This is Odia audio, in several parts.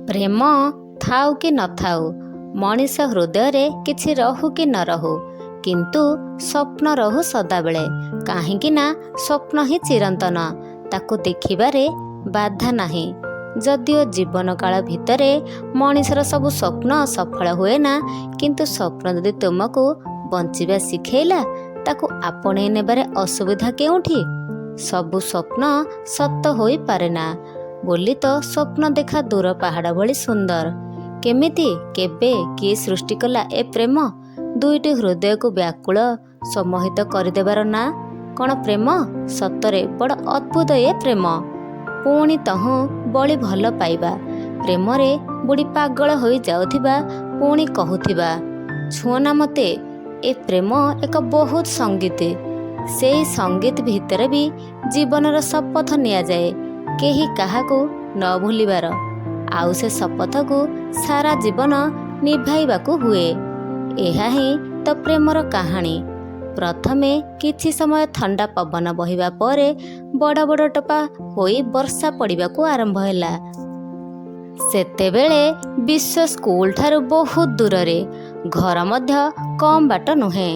ପ୍ରେମ ଥାଉ କି ନଥାଉ, ମଣିଷ ହୃଦୟରେ କିଛି ରହୁ କି ନ ରହୁ, କିନ୍ତୁ ସ୍ୱପ୍ନ ରହୁ ସଦାବେଳେ। କାହିଁକି ନା ସ୍ୱପ୍ନ ହିଁ ଚିରନ୍ତନ, ତାକୁ ଦେଖିବାରେ ବାଧା ନାହିଁ। ଯଦିଓ ଜୀବନକାଳ ଭିତରେ ମଣିଷର ସବୁ ସ୍ୱପ୍ନ ସଫଳ ହୁଏ ନା, କିନ୍ତୁ ସ୍ୱପ୍ନ ଯଦି ତୁମକୁ ବଞ୍ଚିବା ଶିଖେଇଲା, ତାକୁ ଆପଣେଇ ନେବାରେ ଅସୁବିଧା କେଉଁଠି? ସବୁ ସ୍ୱପ୍ନ ସତ ହୋଇପାରେ ନା ବୋଲି ତ ସ୍ୱପ୍ନ ଦେଖା ଦୂର ପାହାଡ଼ ଭଳି ସୁନ୍ଦର। କେମିତି, କେବେ, କିଏ ସୃଷ୍ଟି କଲା ଏ ପ୍ରେମ? ଦୁଇଟି ହୃଦୟକୁ ବ୍ୟାକୁଳ ସମ୍ମୋହିତ କରିଦେବାର ନାଁ କ'ଣ ପ୍ରେମ? ସତରେ ବଡ଼ ଅଦ୍ଭୁତ ଏ ପ୍ରେମ। ପୁଣି ତହୁଁ ବଳି ଭଲ ପାଇବା, ପ୍ରେମରେ ବୁଢ଼ୀ ପାଗଳ ହୋଇ ଯାଉଥିବା, ପୁଣି କହୁଥିବା ଛୁଅଁନା ମୋତେ। ଏ ପ୍ରେମ ଏକ ବହୁତ ସଙ୍ଗୀତ। ସେଇ ସଙ୍ଗୀତ ଭିତରେ ବି ଜୀବନର ଶପଥ ନିଆଯାଏ, କେହି କାହାକୁ ନ ଭୁଲିବାର। ଆଉ ସେ ଶପଥକୁ ସାରା ଜୀବନ ନିଭାଇବାକୁ ହୁଏ। ଏହା ହିଁ ତ ପ୍ରେମର କାହାଣୀ। ପ୍ରଥମେ କିଛି ସମୟ ଥଣ୍ଡା ପବନ ବହିବା ପରେ ବଡ଼ ବଡ଼ ଟୋପା ହୋଇ ବର୍ଷା ପଡ଼ିବାକୁ ଆରମ୍ଭ ହେଲା। ସେତେବେଳେ ବିଶ୍ୱ ସ୍କୁଲ ଠାରୁ ବହୁତ ଦୂରରେ, ଘର ମଧ୍ୟ କମ୍ ବାଟ ନୁହେଁ।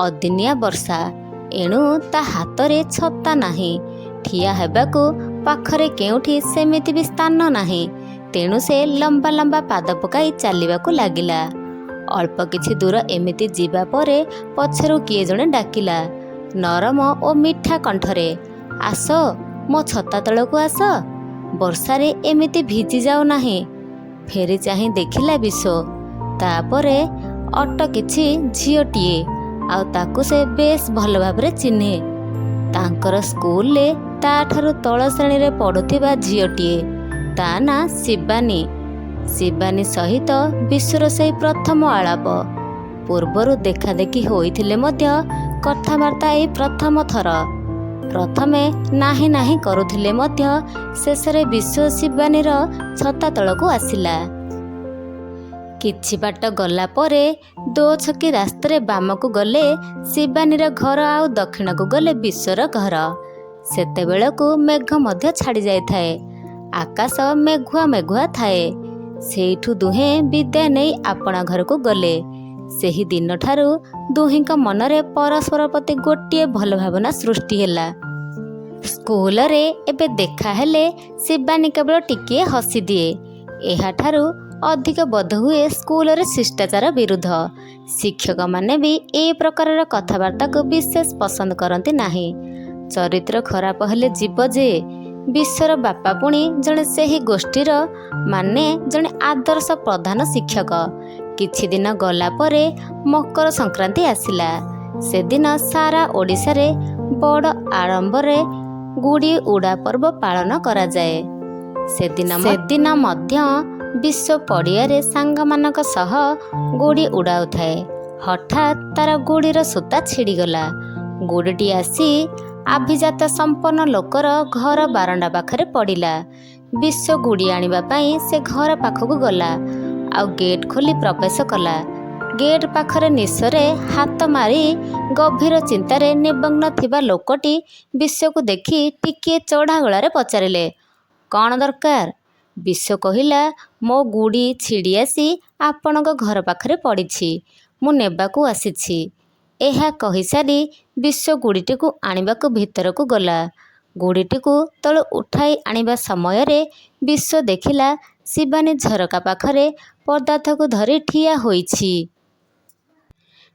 ଅଦିନିଆ ବର୍ଷା, ଏଣୁ ତା ହାତରେ ଛତା ନାହିଁ। ଠିଆ ହେବାକୁ ପାଖରେ କେଉଁଠି ସେମିତି ବି ସ୍ଥାନ ନାହିଁ। ତେଣୁ ସେ ଲମ୍ବା ଲମ୍ବା ପାଦ ପକାଇ ଚାଲିବାକୁ ଲାଗିଲା। ଅଳ୍ପ କିଛି ଦୂର ଏମିତି ଯିବା ପରେ ପଛରୁ କିଏ ଜଣେ ଡାକିଲା ନରମ ଓ ମିଠା କଣ୍ଠରେ, ଆସ, ମୋ ଛତା ତଳକୁ ଆସ, ବର୍ଷାରେ ଏମିତି ଭିଜି ଯାଉ ନାହିଁ। ଫେରି ଚାହିଁ ଦେଖିଲା ବିଶ୍ୱ। ତାପରେ ଅଟକିଛି ଝିଅଟିଏ, ଆଉ ତାକୁ ସେ ବେଶ୍ ଭଲ ଭାବରେ ଚିହ୍ନେ। ତାଙ୍କର ସ୍କୁଲରେ ତାଠାରୁ ତଳ ଶ୍ରେଣୀରେ ପଢ଼ୁଥିବା ଝିଅଟିଏ, ତା ନାଁ ଶିବାନୀ। ଶିବାନୀ ସହିତ ବିଶ୍ୱର ସେଇ ପ୍ରଥମ ଆଳାପ। ପୂର୍ବରୁ ଦେଖାଦେଖି ହୋଇଥିଲେ ମଧ୍ୟ କଥାବାର୍ତ୍ତା ଏଇ ପ୍ରଥମ ଥର। ପ୍ରଥମେ ନାହିଁ ନାହିଁ କରୁଥିଲେ ମଧ୍ୟ ଶେଷରେ ବିଶ୍ୱ ଶିବାନୀର ଛତା ତଳକୁ ଆସିଲା। କିଛି ବାଟ ଗଲା ପରେ ଦୋଛକି ରାସ୍ତାରେ ବାମକୁ ଗଲେ ଶିବାନୀର ଘର, ଆଉ ଦକ୍ଷିଣକୁ ଗଲେ ବିଶ୍ୱର ଘର। ସେତେବେଳକୁ ମେଘ ମଧ୍ୟ ଛାଡ଼ି ଯାଇଥାଏ, ଆକାଶ ମେଘୁଆ ମେଘୁଆ ଥାଏ। ସେଇଠୁ ଦୁହେଁ ବିଦାୟ ନେଇ ଆପଣା ଘରକୁ ଗଲେ। ସେହି ଦିନଠାରୁ ଦୁହିଁଙ୍କ ମନରେ ପରସ୍ପର ପ୍ରତି ଗୋଟିଏ ଭଲ ଭାବନା ସୃଷ୍ଟି ହେଲା। ସ୍କୁଲରେ ଏବେ ଦେଖା ହେଲେ ଶିବାନୀ କେବଳ ଟିକିଏ ହସିଦିଏ। ଏହାଠାରୁ ଅଧିକ ବୋଧହୁଏ ସ୍କୁଲରେ ଶିଷ୍ଟାଚାର ବିରୁଦ୍ଧ। ଶିକ୍ଷକମାନେ ବି ଏ ପ୍ରକାରର କଥାବାର୍ତ୍ତାକୁ ବିଶେଷ ପସନ୍ଦ କରନ୍ତି ନାହିଁ। ଚରିତ୍ର ଖରାପ ହେଲେ ଯିବ ଯେ। ବିଶ୍ୱର ବାପା ପୁଣି ଜଣେ ସେହି ଗୋଷ୍ଠୀର, ମାନେ ଜଣେ ଆଦର୍ଶ ପ୍ରଧାନ ଶିକ୍ଷକ। କିଛି ଦିନ ଗଲା ପରେ ମକର ସଂକ୍ରାନ୍ତି ଆସିଲା। ସେଦିନ ସାରା ଓଡ଼ିଶାରେ ବଡ଼ ଆଡ଼ମ୍ବରରେ ଗୁଡ଼ି ଉଡ଼ା ପର୍ବ ପାଳନ କରାଯାଏ। ସେଦିନ ମଧ୍ୟ ବିଶ୍ୱ ପଡ଼ିଆରେ ସାଙ୍ଗମାନଙ୍କ ସହ ଗୁଡ଼ି ଉଡ଼ାଉଥାଏ। ହଠାତ୍ ତାର ଗୁଡ଼ିର ସୂତା ଛିଡ଼ିଗଲା। ଗୁଡ଼ିଟି ଆସି ଆଭିଜାତ ସମ୍ପନ୍ନ ଲୋକର ଘର ବାରଣ୍ଡା ପାଖରେ ପଡ଼ିଲା। ବିଶ୍ୱ ଗୁଡ଼ି ଆଣିବା ପାଇଁ ସେ ଘର ପାଖକୁ ଗଲା, ଆଉ ଗେଟ୍ ଖୋଲି ପ୍ରବେଶ କଲା। ଗେଟ୍ ପାଖରେ ନିଶରେ ହାତ ମାରି ଗଭୀର ଚିନ୍ତାରେ ନିମଗ୍ନ ଥିବା ଲୋକଟି ବିଶ୍ୱକୁ ଦେଖି ଟିକିଏ ଚଢ଼ା ଗଳାରେ ପଚାରିଲେ, କ'ଣ ଦରକାର? ବିଶ୍ୱ କହିଲା, ମୋ ଗୁଡ଼ି ଛିଡ଼ି ଆସି ଆପଣଙ୍କ ଘର ପାଖରେ ପଡ଼ିଛି, ମୁଁ ନେବାକୁ ଆସିଛି। ଏହା କହିସାରି ବିଶ୍ୱ ଗୁଡ଼ିଟିକୁ ଆଣିବାକୁ ଭିତରକୁ ଗଲା। ଗୁଡ଼ିଟିକୁ ତଳୁ ଉଠାଇ ଆଣିବା ସମୟରେ ବିଶ୍ୱ ଦେଖିଲା ଶିବାନୀ ଝରକା ପାଖରେ ପଦାର୍ଥକୁ ଧରି ଠିଆ ହୋଇଛି।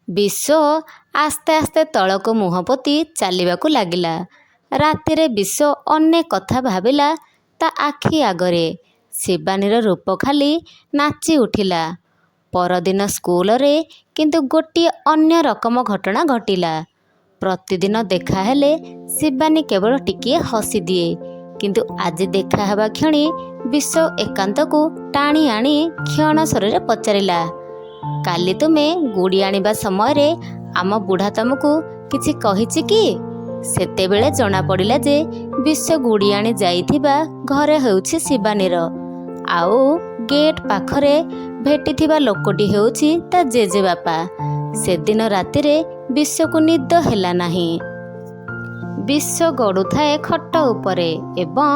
ବିଶ୍ୱ ଆସ୍ତେ ଆସ୍ତେ ତଳକୁ ମୁହଁ ପୋତି ଚାଲିବାକୁ ଲାଗିଲା। ରାତିରେ ବିଶ୍ୱ ଅନେକ କଥା ଭାବିଲା। ତା ଆଖି ଆଗରେ ଶିବାନୀର ରୂପ ଖାଲି ନାଚି ଉଠିଲା। ପରଦିନ ସ୍କୁଲରେ କିନ୍ତୁ ଗୋଟିଏ ଅନ୍ୟ ରକମ ଘଟଣା ଘଟିଲା। ପ୍ରତିଦିନ ଦେଖାହେଲେ ଶିବାନୀ କେବଳ ଟିକିଏ ହସିଦିଏ, କିନ୍ତୁ ଆଜି ଦେଖା ହେବା କ୍ଷଣି ବିଶ୍ୱ ଏକାନ୍ତକୁ ଟାଣି ଆଣି କ୍ଷଣସ୍ୱରରେ ପଚାରିଲା, କାଲି ତୁମେ ଗୁଡ଼ି ଆଣିବା ସମୟରେ ଆମ ବୁଢ଼ା ତମକୁ କିଛି କହିଛି କି? ସେତେବେଳେ ଜଣାପଡ଼ିଲା ଯେ ବିଶ୍ୱ ଗୁଡ଼ି ଆଣି ଯାଇଥିବା ଘରେ ହେଉଛି ଶିବାନୀର, ଆଉ ଗେଟ୍ ପାଖରେ ଭେଟିଥିବା ଲୋକଟି ହେଉଛି ତା ଜେଜେବାପା। ସେଦିନ ରାତିରେ ବିଶ୍ୱକୁ ନିଦ ହେଲା ନାହିଁ। ବିଶ୍ୱ ଗଡ଼ୁଥାଏ ଖଟ ଉପରେ ଏବଂ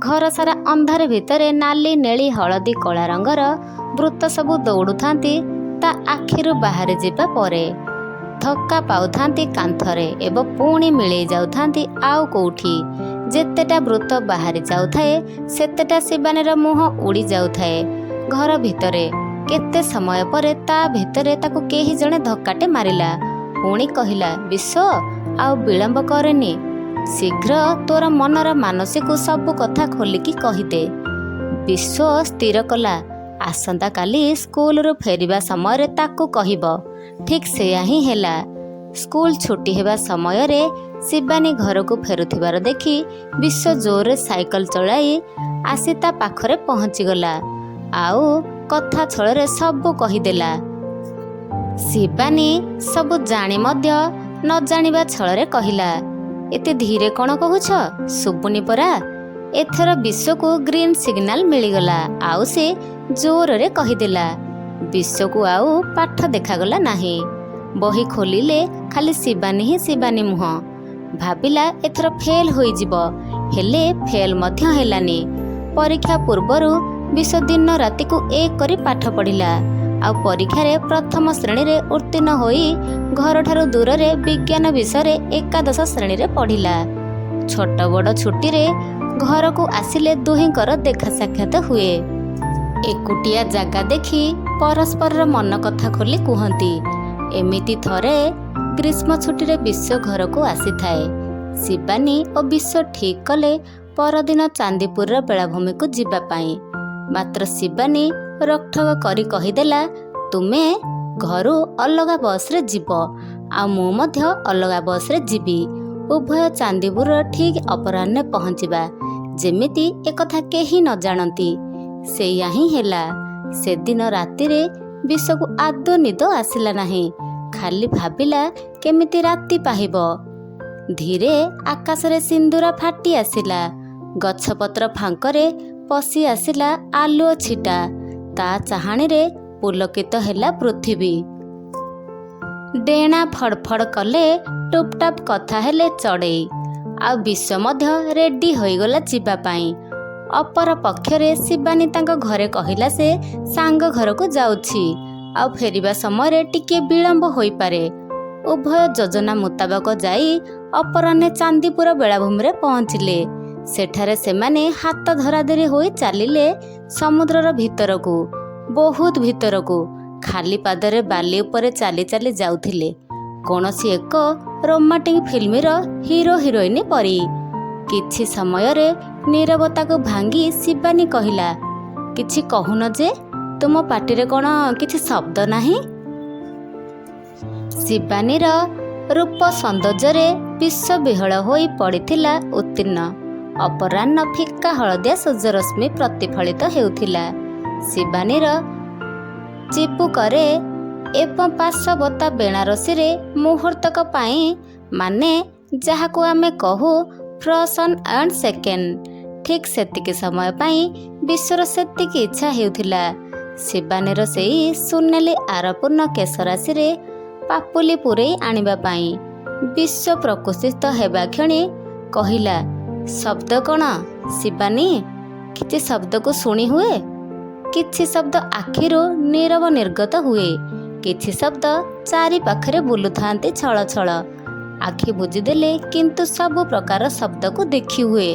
ଘର ସାରା ଅନ୍ଧାର ଭିତରେ ନାଲି ନେଳି ହଳଦୀ କଳା ରଙ୍ଗର ବୃତ୍ତ ସବୁ ଦୌଡ଼ୁଥାନ୍ତି ତା ଆଖିରୁ ବାହାରି ଯିବା ପରେ। ଧକ୍କା ପାଉଥାନ୍ତି କାନ୍ଥରେ ଏବଂ ପୁଣି ମିଳେଇ ଯାଉଥାନ୍ତି ଆଉ କେଉଁଠି। ଯେତେଟା ବୃତ୍ତ ବାହାରି ଯାଉଥାଏ ସେତେଟା ଶିବାନୀର ମୁହଁ ଉଡ଼ି ଯାଉଥାଏ ଘର ଭିତରେ। କେତେ ସମୟ ପରେ ତା ଭିତରେ ତାକୁ କେହି ଜଣେ ଧକ୍କାଟେ ମାରିଲା। ପୁଣି କହିଲା, ବିଶ୍ୱ ଆଉ ବିଳମ୍ବ କରେନି, ଶୀଘ୍ର ତୋର ମନର ମାନସୀକୁ ସବୁ କଥା ଖୋଲିକି କହିଦେ। ବିଶ୍ୱ ସ୍ଥିର କଲା ଆସନ୍ତାକାଲି ସ୍କୁଲରୁ ଫେରିବା ସମୟରେ ତାକୁ କହିବ। ଠିକ୍ ସେୟା ହିଁ ହେଲା। ସ୍କୁଲ ଛୁଟି ହେବା ସମୟରେ ଶିବାନୀ ଘରକୁ ଫେରୁଥିବାର ଦେଖି ବିଶ୍ୱ ଜୋରରେ ସାଇକେଲ ଚଳାଇ ଆସି ତା ପାଖରେ ପହଞ୍ଚିଗଲା ଆଉ କଥା ଛଳରେ ସବୁ କହିଦେଲା। ଶିବାନୀ ସବୁ ଜାଣି ମଧ୍ୟ ନ ଜାଣିବା ଛଳରେ କହିଲା, ଏତେ ଧୀରେ କ'ଣ କହୁଛ, ଶୁଭୁନି ପରା। ଏଥର ବିଶ୍ୱକୁ ଗ୍ରୀନ୍ ସିଗ୍ନାଲ ମିଳିଗଲା ଆଉ ସେ ଜୋରରେ କହିଦେଲା। ବିଶ୍ୱକୁ ଆଉ ପାଠ ଦେଖାଗଲା ନାହିଁ। ବହି ଖୋଲିଲେ ଖାଲି ଶିବାନୀ ହିଁ ଶିବାନୀ ମୁହଁ। ଭାବିଲା ଏଥର ଫେଲ୍ ହୋଇଯିବ, ହେଲେ ଫେଲ୍ ମଧ୍ୟ ହେଲାନି। ପରୀକ୍ଷା ପୂର୍ବରୁ ବିଶ୍ୱ ଦିନ ରାତିକୁ ଏକ କରି ପାଠ ପଢ଼ିଲା ଆଉ ପରୀକ୍ଷାରେ ପ୍ରଥମ ଶ୍ରେଣୀରେ ଉତ୍ତୀର୍ଣ୍ଣ ହୋଇ ଘରଠାରୁ ଦୂରରେ ବିଜ୍ଞାନ ବିଷୟରେ ଏକାଦଶ ଶ୍ରେଣୀରେ ପଢ଼ିଲା। ଛୋଟ ବଡ଼ ଛୁଟିରେ ଘରକୁ ଆସିଲେ ଦୁହିଁଙ୍କର ଦେଖା ସାକ୍ଷାତ ହୁଏ। ଏକୁଟିଆ ଜାଗା ଦେଖି ପରସ୍ପରର ମନ କଥା ଖୋଲି କୁହନ୍ତି। ଏମିତି ଥରେ ଗ୍ରୀଷ୍ମ ଛୁଟିରେ ବିଶ୍ୱ ଘରକୁ ଆସିଥାଏ। ଶିବାନୀ ଓ ବିଶ୍ୱ ଠିକ୍ କଲେ ପରଦିନ ଚାନ୍ଦିପୁରର ବେଳାଭୂମିକୁ ଯିବା ପାଇଁ। ମାତ୍ର ଶିବାନୀ ରୋକଠୋକ କରି କହିଦେଲା, ତୁମେ ଘରୁ ଅଲଗା ବସ୍ରେ ଯିବ ଆଉ ମୁଁ ମଧ୍ୟ ଅଲଗା ବସ୍ରେ ଯିବି। ଉଭୟ ଚାନ୍ଦିପୁରର ଠିକ୍ ଅପରାହ୍ନରେ ପହଞ୍ଚିବା, ଯେମିତି ଏକଥା କେହି ନ ଜାଣନ୍ତି। ସେଇଆ ହିଁ ହେଲା। ସେଦିନ ରାତିରେ ବିଶ୍ୱକୁ ଆଦୌ ନିଦ ଆସିଲା ନାହିଁ। ଖାଲି ଭାବିଲା କେମିତି ରାତି ପାହିବ। ଧୀରେ ଆକାଶରେ ସିନ୍ଦୁର ଫାଟି ଆସିଲା। ଗଛପତ୍ର ଫାଙ୍କରେ ପଶି ଆସିଲା ଆଲୁଅ ଛିଟା। ତା ଚାହାଣୀରେ ପୁଲକିତ ହେଲା ପୃଥିବୀ। ଡେଣା ଫଡ଼ଫଡ଼ କଲେ ଟୁପଟାପ କଥା ହେଲେ ଚଢ଼େଇ। ଆଉ ବିଶ୍ୱ ମଧ୍ୟ ରେଡି ହୋଇଗଲା ଯିବା ପାଇଁ। ଅପର ପକ୍ଷରେ ଶିବାନୀ ତାଙ୍କ ଘରେ କହିଲା ସେ ସାଙ୍ଗ ଘରକୁ ଯାଉଛି ଆଉ ଫେରିବା ସମୟରେ ଟିକେ ବିଳମ୍ବ ହୋଇପାରେ। ଉଭୟ ଯୋଜନା ମୁତାବକ ଯାଇ ଅପରାହ୍ନେ ଚାନ୍ଦିପୁର ବେଳାଭୂମିରେ ପହଞ୍ଚିଲେ। ସେଠାରେ ସେମାନେ ହାତ ଧରାଧରି ହୋଇ ଚାଲିଲେ ସମୁଦ୍ରର ଭିତରକୁ, ବହୁତ ଭିତରକୁ। ଖାଲି ପାଦରେ ବାଲି ଉପରେ ଚାଲି ଚାଲି ଯାଉଥିଲେ, କୌଣସି ଏକ ରୋମାଣ୍ଟିକ ଫିଲ୍ମର ହିରୋ ହିରୋଇନ ପରି। କିଛି ସମୟରେ ନୀରବତାକୁ ଭାଙ୍ଗି ଶିବାନୀ କହିଲା, କିଛି କହୁନ ଯେ, ତୁମ ପାଟିରେ କ'ଣ କିଛି ଶବ୍ଦ ନାହିଁ? ଶିବାନୀର ରୂପ ସୌନ୍ଦର୍ଯ୍ୟରେ ବିଶ୍ୱ ବିହଳ ହୋଇ ପଡ଼ିଥିଲା ଉତ୍ତୀର୍ଣ୍ଣ। ଅପରାହ୍ନ ଫିକା ହଳଦିଆ ସୂର୍ଯ୍ୟରଶ୍ମି ପ୍ରତିଫଳିତ ହେଉଥିଲା ଶିବାନୀର ଚିବୁକରେ ଏବଂ ପାର୍ଶ୍ୱବର୍ତ୍ତୀ ବେନାରସୀରେ। ମୁହୂର୍ତ୍ତକ ପାଇଁ, ମାନେ ଯାହାକୁ ଆମେ କହୁ ଫ୍ରସନ୍ ଆଣ୍ଡ ସେକେଣ୍ଡ, ଠିକ୍ ସେତିକି ସମୟ ପାଇଁ ବିଶ୍ୱର ସେତିକି ଇଚ୍ଛା ହେଉଥିଲା ଶିବାନୀର ସେଇ ସୁନେଲି ଆରପୂର୍ଣ୍ଣ କେଶରାଶିରେ ପାପୁଲି ପୂରେଇ ଆଣିବା ପାଇଁ। ବିଶ୍ୱ ପ୍ରକୁଶିତ ହେବା କ୍ଷଣି କହିଲା, ଶବ୍ଦ କ'ଣ ଶିବାନୀ? କିଛି ଶବ୍ଦକୁ ଶୁଣି ହୁଏ। କିଛି ଶବ୍ଦ ଆଖିରୁ ନୀରବ ନିର୍ଗତ ହୁଏ। କିଛି ଶବ୍ଦ ଚାରି ପାଖରେ ବୁଲୁଥାନ୍ତି ଛଳ ଛଳ। ଆଖି ବୁଜିଦେଲେ କିନ୍ତୁ ସବୁ ପ୍ରକାର ଶବ୍ଦକୁ ଦେଖି ହୁଏ।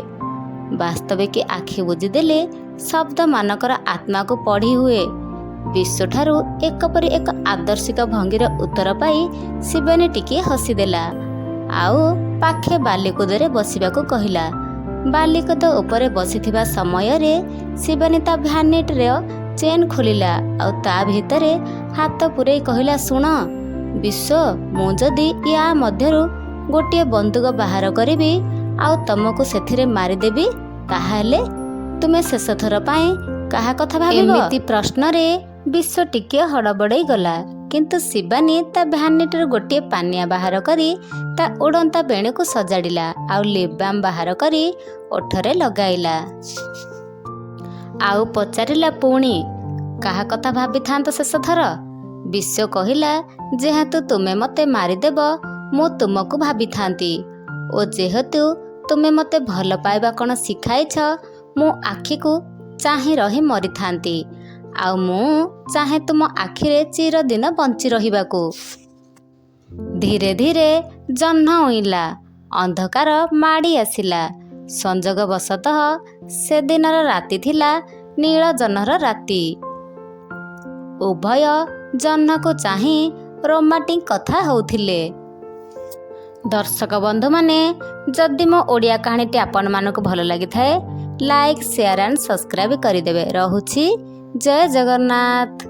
ବାସ୍ତବିକ ଆଖି ବୁଜିଦେଲେ ଶବ୍ଦମାନଙ୍କର ଆତ୍ମାକୁ ପଢ଼ି ହୁଏ। ବିଶ୍ୱଠାରୁ ଏକପରି ଏକ ଆଦର୍ଶିକ ଭଙ୍ଗୀର ଉତ୍ତର ପାଇ ଶିବାନୀ ଟିକିଏ ହସିଦେଲା ଆଉ ପାଖେ ବାଲିକୁଦରେ ବସିବାକୁ କହିଲା। ବାଲିକୁଦ ଉପରେ ବସିଥିବା ସମୟରେ ଶିବାନୀ ତା ଭ୍ୟାନିଟିର ଚେନ୍ ଖୋଲିଲା ଆଉ ତା ଭିତରେ ହାତ ପୂରେଇ କହିଲା, ଶୁଣ ବିଶ୍ୱ, ମୁଁ ଯଦି ୟା ମଧ୍ୟରୁ ଗୋଟିଏ ବନ୍ଧୁକ ବାହାର କରିବି ଆଉ ତମକୁ ସେଥିରେ ମାରିଦେବି, ତାହେଲେ ତୁମେ ଶେଷଥର ପାଇଁ କାହା କଥା ଭାବିବ? ଏମିତି ପ୍ରଶ୍ନରେ ବିଶ୍ୱ ଟିକିଏ ହଡ଼ବଡ଼େଇ ଗଲା। କିନ୍ତୁ ଶିବାନୀ ତା ଭ୍ୟାନିଟିରୁ ଗୋଟିଏ ପାନିଆ ବାହାର କରି ତା ଉଡ଼ନ୍ତା ବେଣୀକୁ ସଜାଡ଼ିଲା ଆଉ ଲିପ୍ ବାମ୍ ବାହାର କରି ଓଠରେ ଲଗାଇଲା। ଆଉ ପଚାରିଲା ପୁଣି, କାହା କଥା ଭାବିଥାନ୍ତ ଶେଷଥର? ବିଶ୍ୱ କହିଲା, ଯେହେତୁ ତୁମେ ମୋତେ ମାରିଦେବ, ମୁଁ ତୁମକୁ ଭାବିଥାନ୍ତି। ଓ ଯେହେତୁ ତୁମେ ମୋତେ ଭଲ ପାଇବା କ'ଣ ଶିଖାଇଛ, ମୁଁ ଆଖିକୁ ଚାହିଁ ରହି ମରିଥାନ୍ତି। ଆଉ ମୁଁ ଚାହେଁ ତୁମ ଆଖିରେ ଚିରଦିନ ବଞ୍ଚି ରହିବାକୁ। ଧୀରେ ଧୀରେ ଜହ୍ନ ଉଇଁଲା, ଅନ୍ଧକାର ମାଡ଼ି ଆସିଲା। ସଂଯୋଗବଶତଃ ସେଦିନର ରାତି ଥିଲା ନୀଳ ଜହ୍ନର ରାତି। ଉଭୟ ଜହ୍ନକୁ ଚାହିଁ ରୋମାଣ୍ଟିକ୍ କଥା ହେଉଥିଲେ। ଦର୍ଶକ ବନ୍ଧୁମାନେ, ଯଦି ମୋ ଓଡ଼ିଆ କାହାଣୀଟି ଆପଣମାନଙ୍କୁ ଭଲ ଲାଗିଥାଏ, ଲାଇକ୍, ସେୟାର ଆଣ୍ଡ ସବସ୍କ୍ରାଇବ୍ କରିଦେବେ। ରହୁଛି। ଜୟ ଜଗନ୍ନାଥ।